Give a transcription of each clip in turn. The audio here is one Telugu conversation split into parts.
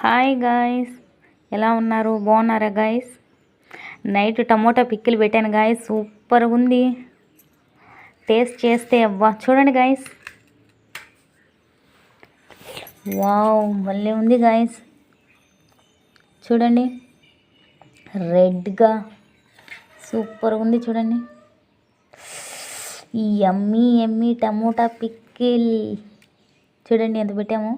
హాయ్ గాయ్స్, ఎలా ఉన్నారు? బాగున్నారా గాయ్స్? నైట్ టమోటా పిక్కిలు పెట్టాను గాయ్స్, సూపర్గా ఉంది. టేస్ట్ చేస్తే అవ్వా, చూడండి గాయ్స్. వావ్, భలే ఉంది గాయ్స్. చూడండి, రెడ్గా సూపర్గా ఉంది. చూడండి, ఈ యమ్మీ యమ్మీ టమోటా పిక్కిల్. చూడండి ఎంత పెట్టాము.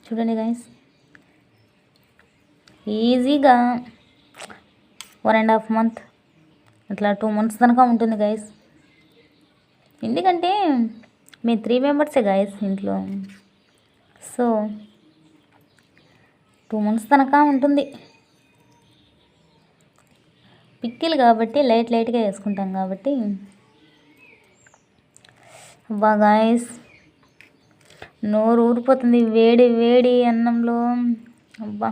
చూడండి గాయస్, ఈజీగా 1.5 month అట్లా 2 months దాకా ఉంటుంది గాయస్. ఎందుకంటే మీ 3 మెంబర్సే గాయస్ ఇంట్లో, సో 2 months దాకా ఉంటుంది. పిక్కిలు కాబట్టి లైట్గా వేసుకుంటాం కాబట్టి. అబ్బా గాయస్, నోరు ఊరిపోతుంది వేడి వేడి అన్నంలో. అబ్బా,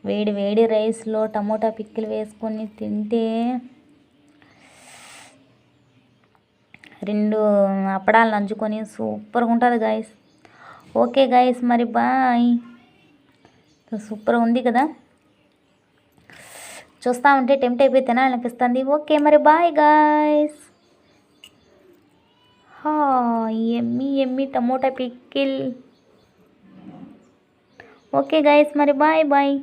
వేడి వేడి రైస్లో టమోటా పిక్కిలు వేసుకొని తింటే 2 అప్పడాలు నంచుకొని సూపర్గా ఉంటుంది గాయస్. ఓకే గాయస్, మరి బాయ్. సూపర్గా ఉంది కదా, చూస్తూ ఉంటే టెంప్ట్ అయిపోయి తినాలనిపిస్తుంది. ఓకే మరి బాయ్ గాయస్. యమ్మీ యమ్మీ టమోటా పిక్కిల్. ఓకే గాయస్, మరి బాయ్ బాయ్.